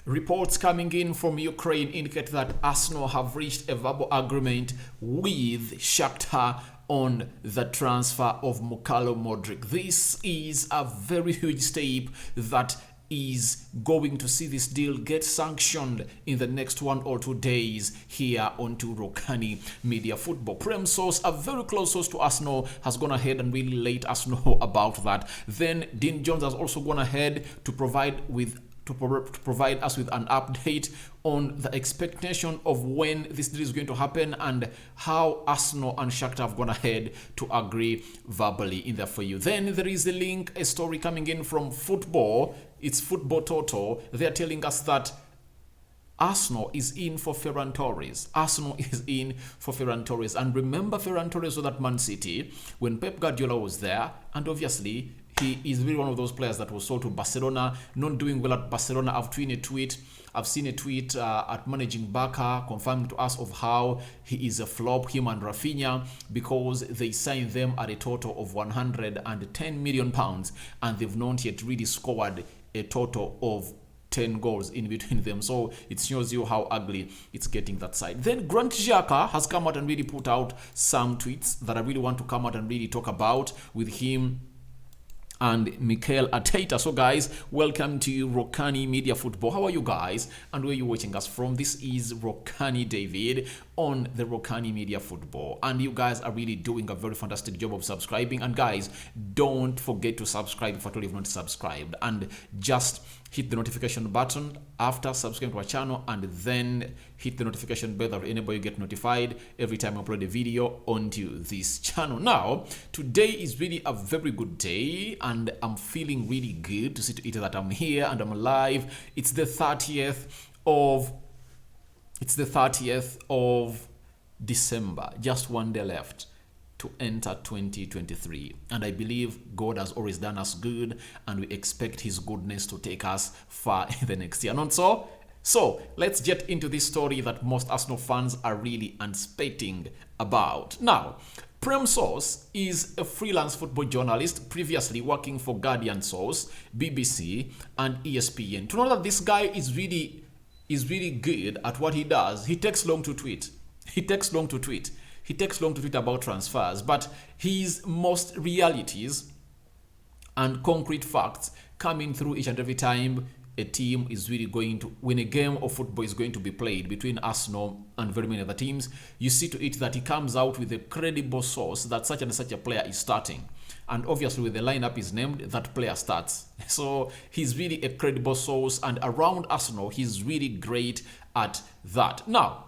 Reports coming in from Ukraine indicate that Arsenal have reached a verbal agreement with Shakhtar on the transfer of Mudryk. This is a very huge step that is going to see this deal get sanctioned in the next 1 or 2 days here onto Rokani Media Football. Prem source, a very close source to Arsenal, has gone ahead and really let us know about that. Then Dean Jones has also gone ahead to provide us with an update on the expectation of when this deal is going to happen and how Arsenal and Shakhtar have gone ahead to agree verbally in there for you. Then there is a story coming in from football. It's Football Total. They're telling us that Arsenal is in for Ferran Torres. Arsenal is in for Ferran Torres. And remember, Ferran Torres was at Man City when Pep Guardiola was there, and obviously he is really one of those players that was sold to Barcelona, not doing well at Barcelona. I've seen a tweet at Managing Barca confirming to us of how he is a flop, him and Rafinha, because they signed them at a total of £110 million and they've not yet really scored a total of 10 goals in between them. So it shows you how ugly it's getting that side. Then Grant Xhaka has come out and really put out some tweets that I really want to come out and really talk about with him and Mikel Arteta. So guys, welcome to Rokani Media Football. How are you guys and where are you watching us from? This is Rokani David on the Rokani Media Football, and you guys are really doing a very fantastic job of subscribing. And guys, don't forget to subscribe if at all you've not subscribed, and just hit the notification button after subscribing to our channel, and then hit the notification bell that enable you get notified every time I upload a video onto this channel. Now, today is really a very good day and I'm feeling really good to see to it that I'm here and I'm alive. It's the 30th of December, just one day left to enter 2023, and I believe God has always done us good and we expect his goodness to take us far in the next year, not so? So let's get into this story that most Arsenal fans are really anticipating about. Now, Prem Source is a freelance football journalist previously working for Guardian Source, BBC and ESPN. To know that this guy is really good at what he does, he takes long to tweet. He takes long to tweet about transfers, but his most realities and concrete facts coming through each and every time a team is really going to win a game of football is going to be played between Arsenal and very many other teams. You see to it that he comes out with a credible source that such and such a player is starting. And obviously when the lineup is named, that player starts. So he's really a credible source, and around Arsenal, he's really great at that. Now,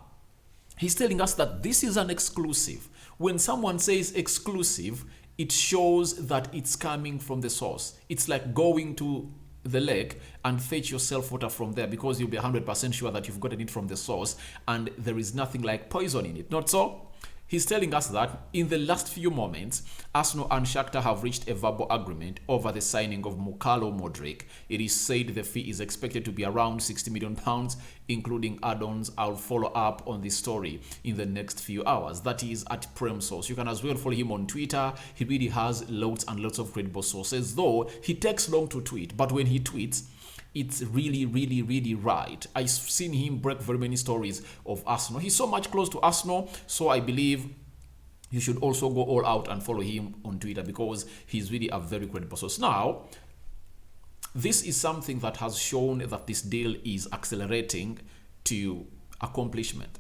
he's telling us that this is an exclusive. When someone says exclusive, it shows that it's coming from the source. It's like going to the lake and fetch yourself water from there, because you'll be 100% sure that you've gotten it from the source and there is nothing like poison in it. Not so? He's telling us that in the last few moments, Arsenal and Shakhtar have reached a verbal agreement over the signing of Mudryk. It is said the fee is expected to be around £60 million, including add-ons. I'll follow up on this story in the next few hours. That is at Prem Source. You can as well follow him on Twitter. He really has loads and lots of credible sources, though he takes long to tweet. But when he tweets, it's really right. I've seen him break very many stories of Arsenal. He's so much close to Arsenal, so I believe you should also go all out and follow him on Twitter, because he's really a very credible source. Now, this is something that has shown that this deal is accelerating to accomplishment.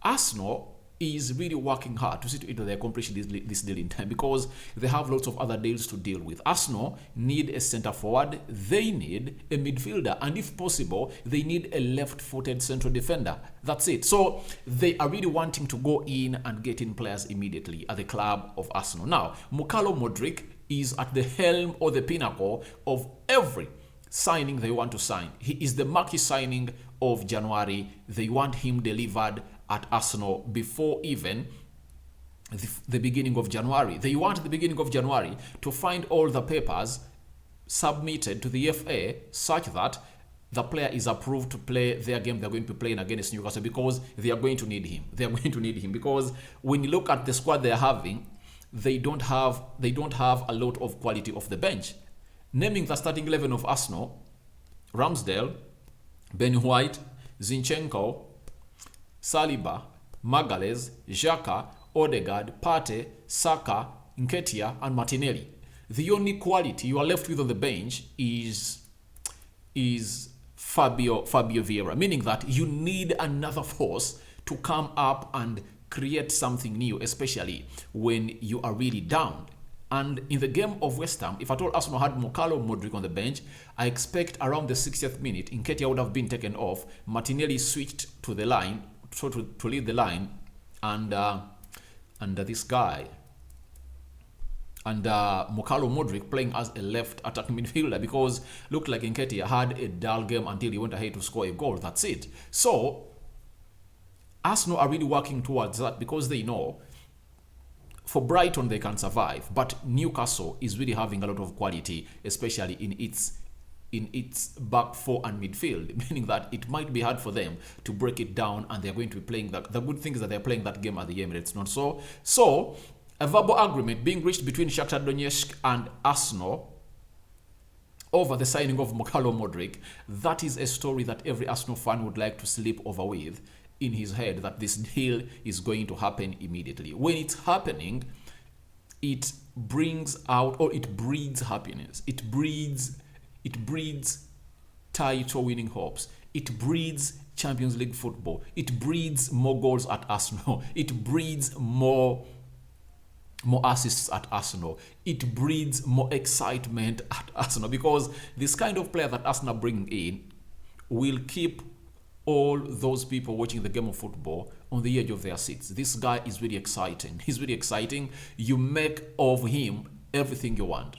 Arsenal is really working hard to see to it that they accomplish this deal in time, because they have lots of other deals to deal with. Arsenal need a centre forward, they need a midfielder, and if possible, they need a left-footed central defender. That's it. So they are really wanting to go in and get in players immediately at the club of Arsenal. Now, Mudryk is at the helm or the pinnacle of every signing they want to sign. He is the marquee signing of January. They want him delivered at Arsenal before even the beginning of January. They want the beginning of January to find all the papers submitted to the FA such that the player is approved to play their game they're going to be playing against Newcastle, because they are going to need him. They are going to need him because when you look at the squad they're having, they don't have a lot of quality off the bench. Naming the starting 11 of Arsenal: Ramsdale, Ben White, Zinchenko, Saliba, Magalhaes, Xhaka, Odegaard, Partey, Saka, Nketiah, and Martinelli. The only quality you are left with on the bench is Fabio Vieira, meaning that you need another force to come up and create something new, especially when you are really down. And in the game of West Ham, if at all Arsenal had Mudryk on the bench, I expect around the 60th minute, Nketiah would have been taken off. Martinelli switched to the line, to lead the line, and this guy, and Mudryk playing as a left attacking midfielder, because looked like Nketiah had a dull game until he went ahead to score a goal. That's it. So Arsenal are really working towards that, because they know for Brighton they can survive, but Newcastle is really having a lot of quality, especially in its back four and midfield, meaning that it might be hard for them to break it down, and they're going to be playing that. The good thing is that they're playing that game at the Emirates, not so. So a verbal agreement being reached between Shakhtar Donetsk and Arsenal over the signing of Mudryk. That is a story that every Arsenal fan would like to sleep over with in his head, that this deal is going to happen immediately. When it's happening, it brings out, or it breeds happiness. It breeds title winning hopes. It breeds Champions League football. It breeds more goals at Arsenal. It breeds more assists at Arsenal. It breeds more excitement at Arsenal, because this kind of player that Arsenal bring in will keep all those people watching the game of football on the edge of their seats. This guy is really exciting. He's really exciting. You make of him everything you want.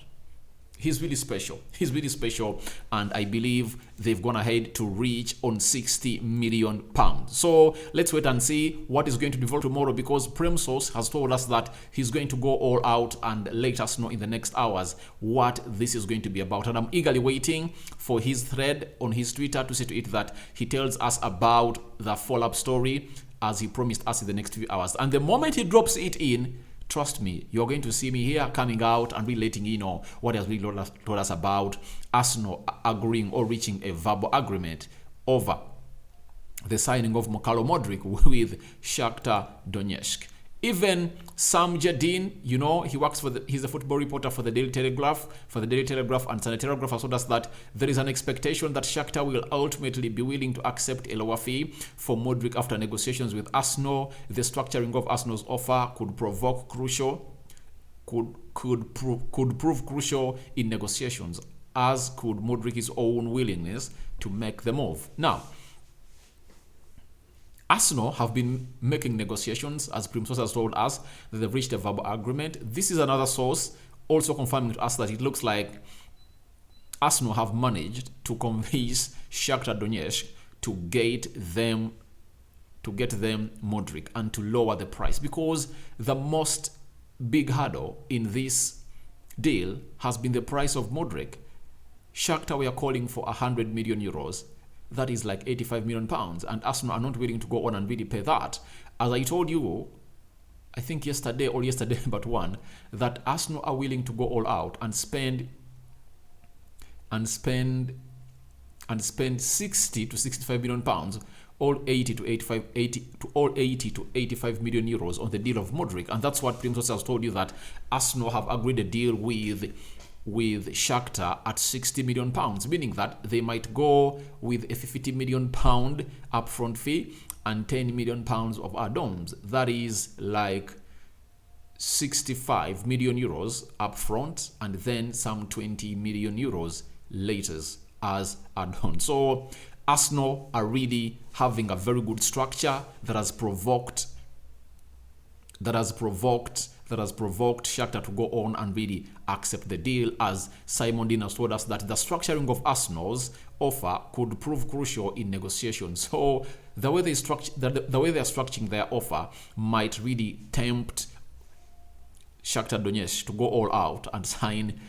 He's really special. He's really special, and I believe they've gone ahead to reach on £60 million. So let's wait and see what is going to be developed tomorrow, because Prem Source has told us that he's going to go all out and let us know in the next hours what this is going to be about. And I'm eagerly waiting for his thread on his Twitter to see to it that he tells us about the follow-up story, as he promised us in the next few hours. And the moment he drops it in, trust me, you're going to see me here coming out and really letting you know what he has really told us about Arsenal agreeing or reaching a verbal agreement over the signing of Mudryk with Shakhtar Donetsk. Even Sam Jadin, he works he's a football reporter for the Daily Telegraph. And Sunday Telegraph has told us that there is an expectation that Shakhtar will ultimately be willing to accept a lower fee for Mudryk after negotiations with Arsenal. The structuring of Arsenal's offer could prove crucial in negotiations, as could Mudryk's own willingness to make the move. Now, Arsenal have been making negotiations, as Prem Source has told us, that they've reached a verbal agreement. This is another source also confirming to us that it looks like Arsenal have managed to convince Shakhtar Donetsk to get them Mudryk and to lower the price, because the most big hurdle in this deal has been the price of Mudryk. Shakhtar were calling for €100 million. That is like £85 million, and Arsenal are not willing to go on and really pay that. As I told you, I think yesterday but one, that Arsenal are willing to go all out and spend 60 to £65 million, all 80 to 85 million euros on the deal of Mudryk. And that's what Prem Source has told you, that Arsenal have agreed a deal with Shakhtar at £60 million, meaning that they might go with a £50 million upfront fee and £10 million of add-ons. That is like €65 million upfront, and then some €20 million later as add-on. So Arsenal are really having a very good structure that has provoked Shakhtar to go on and really accept the deal, as Simon Dean has told us that the structuring of Arsenal's offer could prove crucial in negotiations. So the way they are structuring their offer might really tempt Shakhtar Donetsk to go all out and sign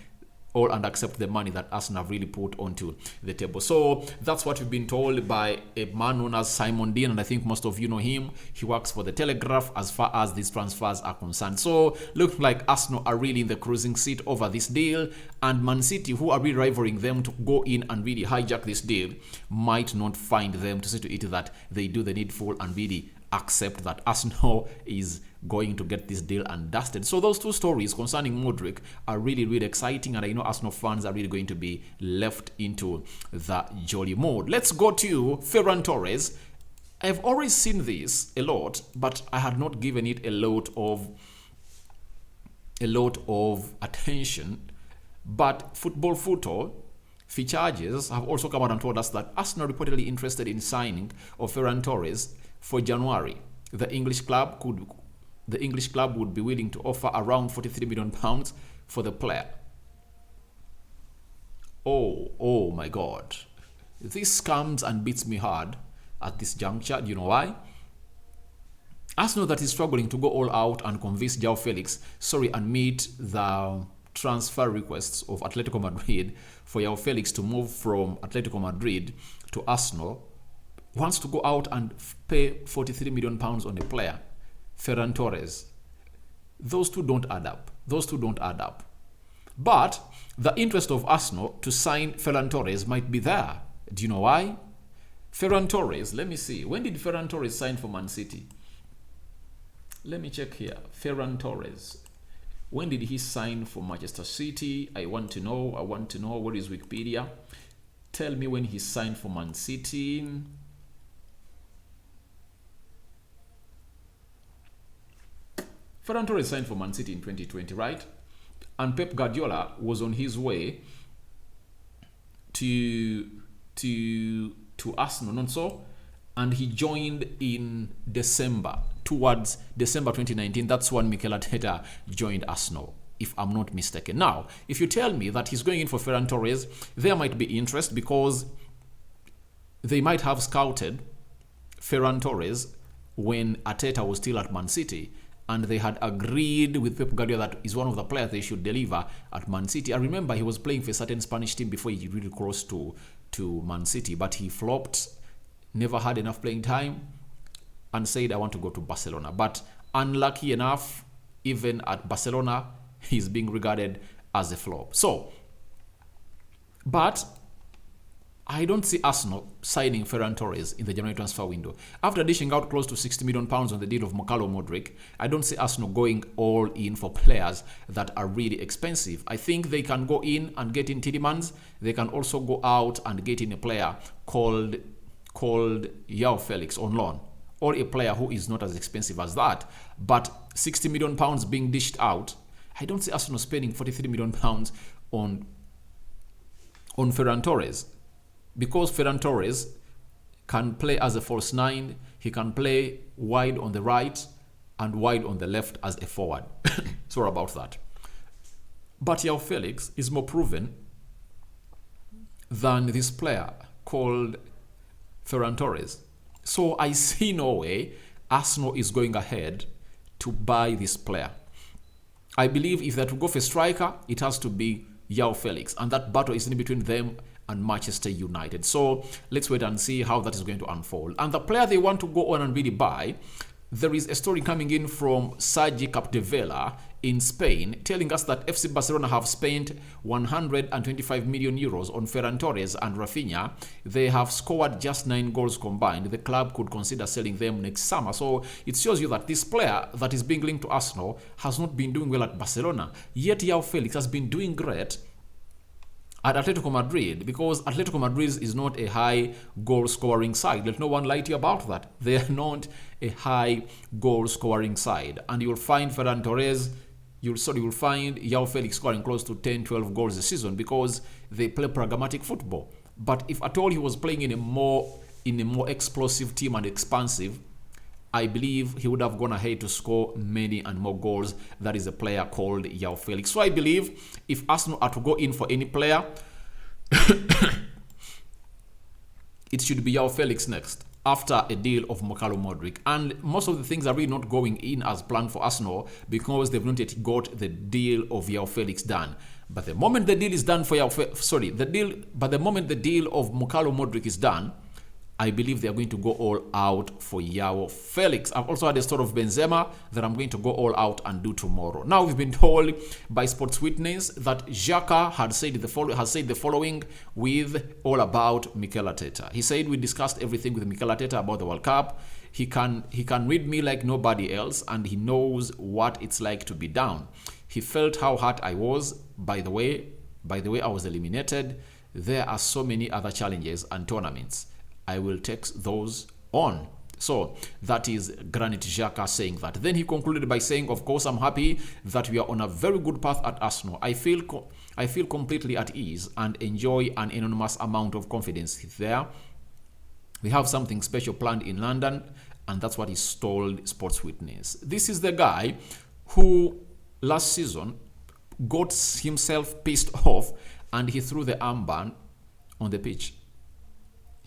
all and accept the money that Arsenal have really put onto the table. So that's what we've been told by a man known as Simon Dean, and I think most of you know him. He works for the Telegraph as far as these transfers are concerned. So looks like Arsenal are really in the cruising seat over this deal, and Man City, who are really rivaling them to go in and really hijack this deal, might not find them to see to it that they do the needful and really accept that Arsenal is going to get this deal undusted. So those two stories concerning Mudryk are really, really exciting, and I know Arsenal fans are really going to be left into the jolly mode. Let's go to Ferran Torres. I've always seen this a lot, but I had not given it a lot of attention. But Football Futo Ficharges have also come out and told us that Arsenal reportedly interested in signing of Ferran Torres for January. The English club would be willing to offer around £43 million for the player. Oh my God. This comes and beats me hard at this juncture. Do you know why? Arsenal that is struggling to go all out and convince João Felix, and meet the transfer requests of Atletico Madrid for João Felix to move from Atletico Madrid to Arsenal, wants to go out and pay £43 million on a player, Ferran Torres. Those two don't add up. But the interest of Arsenal to sign Ferran Torres might be there. Do you know why? Ferran Torres, let me see. When did Ferran Torres sign for Man City? Let me check here. Ferran Torres. When did he sign for Manchester City? I want to know. What is Wikipedia? Tell me when he signed for Man City. Ferran Torres signed for Man City in 2020, right? And Pep Guardiola was on his way to Arsenal, not so? And he joined in December, towards December 2019. That's when Mikel Arteta joined Arsenal, if I'm not mistaken. Now, if you tell me that he's going in for Ferran Torres, there might be interest because they might have scouted Ferran Torres when Arteta was still at Man City, and they had agreed with Pep Guardiola that is one of the players they should deliver at Man City. I remember he was playing for a certain Spanish team before he really crossed to Man City, but he flopped, never had enough playing time, and said, I want to go to Barcelona. But unlucky enough, even at Barcelona, he's being regarded as a flop. So, but I don't see Arsenal signing Ferran Torres in the January transfer window. After dishing out close to £60 million on the deal of Mudryk, I don't see Arsenal going all in for players that are really expensive. I think they can go in and get in Tielemans. They can also go out and get in a player called João Felix on loan, or a player who is not as expensive as that. But £60 million being dished out, I don't see Arsenal spending £43 million on Ferran Torres. Because Ferran Torres can play as a false nine, he can play wide on the right and wide on the left as a forward. Sorry about that. But João Felix is more proven than this player called Ferran Torres. So I see no way Arsenal is going ahead to buy this player. I believe if they're to go for a striker, it has to be João Felix, and that battle is in between them and Manchester United. So let's wait and see how that is going to unfold. And the player they want to go on and really buy, there is a story coming in from Sergi Capdevila in Spain telling us that FC Barcelona have spent 125 million euros on Ferran Torres and Rafinha. They have scored just 9 goals combined. The club could consider selling them next summer. So it shows you that this player that is being linked to Arsenal has not been doing well at Barcelona. Yet João Felix has been doing great at Atletico Madrid, because Atletico Madrid is not a high goal scoring side. Let no one lie to you about that. They are not a high goal scoring side. And you'll find Ferran Torres, you'll find João Felix scoring close to 10-12 goals a season because they play pragmatic football. But if at all he was playing in a more explosive team and expansive, I believe he would have gone ahead to score many and more goals. That is a player called João Felix. So I believe if Arsenal are to go in for any player, it should be João Felix next. after a deal of Mudryk. And most of the things are really not going in as planned for Arsenal because they've not yet got the deal of João Felix done. But the moment the deal is done for the moment the deal of Mudryk is done, I believe they are going to go all out for João Felix. I've also had a story of Benzema that I'm going to go all out and do tomorrow. Now, we've been told by Sports Witness that Xhaka has said the following with all about Mikel Arteta. He said, we discussed everything with Mikel Arteta about the World Cup. He can read me like nobody else, and he knows what it's like to be down. He felt how hurt I was by the way I was eliminated. There are so many other challenges and tournaments. I will take those on. So that is Granit Xhaka saying that. Then he concluded by saying, of course, I'm happy that we are on a very good path at Arsenal. I feel completely at ease and enjoy an enormous amount of confidence there. We have something special planned in London, and that's what he told Sports Witness. This is the guy who last season got himself pissed off and he threw the armband on the pitch.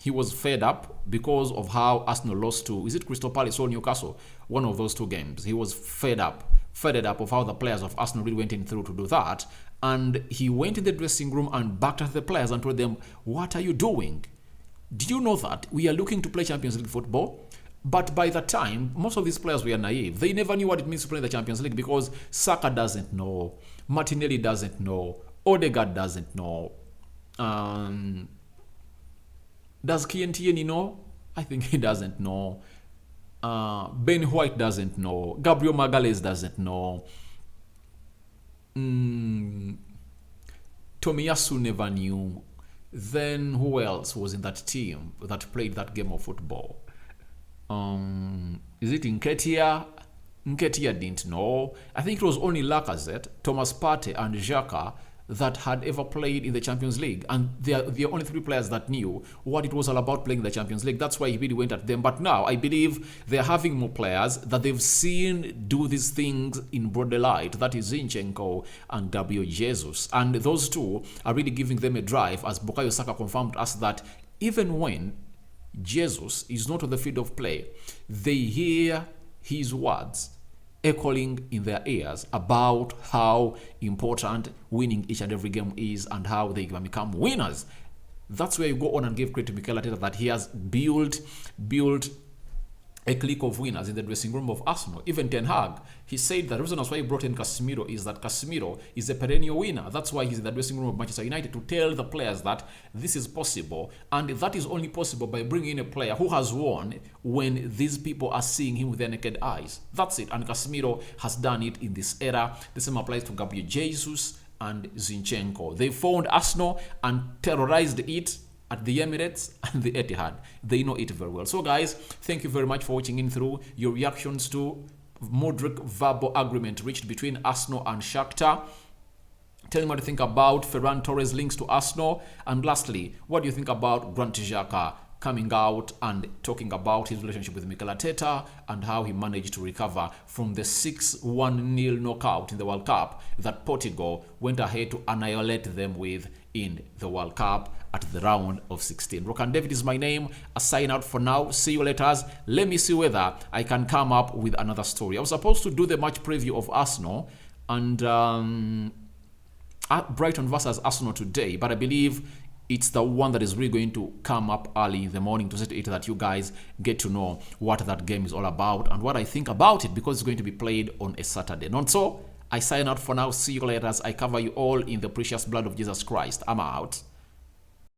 He was fed up because of how Arsenal lost to, is it Crystal Palace or Newcastle? One of those two games. He was fed up of how the players of Arsenal really went in through to do that. And he went in the dressing room and backed at the players and told them, what are you doing? Do you know that we are looking to play Champions League football? But by the time, most of these players were naive. They never knew what it means to play in the Champions League because Saka doesn't know, Martinelli doesn't know, Odegaard doesn't know. Does Kientieni know? I think he doesn't know. Ben White doesn't know. Gabriel Magalhaes doesn't know. Tomiyasu never knew. Then who else was in that team that played that game of football? Is it Nketiah? Nketiah didn't know. I think it was only Lacazette, Thomas Partey, and Xhaka that had ever played in the Champions League, and they are the only three players that knew what it was all about playing in the Champions League. That's why he really went at them. But now I believe they're having more players that they've seen do these things in broader light. That is Zinchenko and Gabriel Jesus, and those two are really giving them a drive, as Bukayo Saka confirmed to us that even when Jesus is not on the field of play, they hear his words echoing in their ears about how important winning each and every game is and how they can become winners. That's where you go on and give credit to Mikel Arteta that he has built a clique of winners in the dressing room of Arsenal. Even Ten Hag, he said the reason why he brought in Casemiro is that Casemiro is a perennial winner. That's why he's in the dressing room of Manchester United, to tell the players that this is possible, and that is only possible by bringing in a player who has won when these people are seeing him with their naked eyes. That's it, and Casemiro has done it in this era. The same applies to Gabriel Jesus and Zinchenko. They found Arsenal and terrorized it at the Emirates and the Etihad. They know it very well. So guys, thank you very much for watching in through your reactions to Mudryk verbal agreement reached between Arsenal and Shakhtar. Tell me what you think about Ferran Torres links to Arsenal. And lastly, what do you think about Granit Xhaka coming out and talking about his relationship with Mikel Arteta and how he managed to recover from the 6-1-0 knockout in the World Cup that Portugal went ahead to annihilate them with in the World Cup at the round of 16. Rokani David is my name. A sign out for now. See you later. Let me see whether I can come up with another story. I was supposed to do the match preview of Arsenal and Brighton versus Arsenal today, but I believe it's the one that is really going to come up early in the morning to set it that you guys get to know what that game is all about and what I think about it, because it's going to be played on a Saturday. Not so, I sign out for now. See you later as I cover you all in the precious blood of Jesus Christ. I'm out.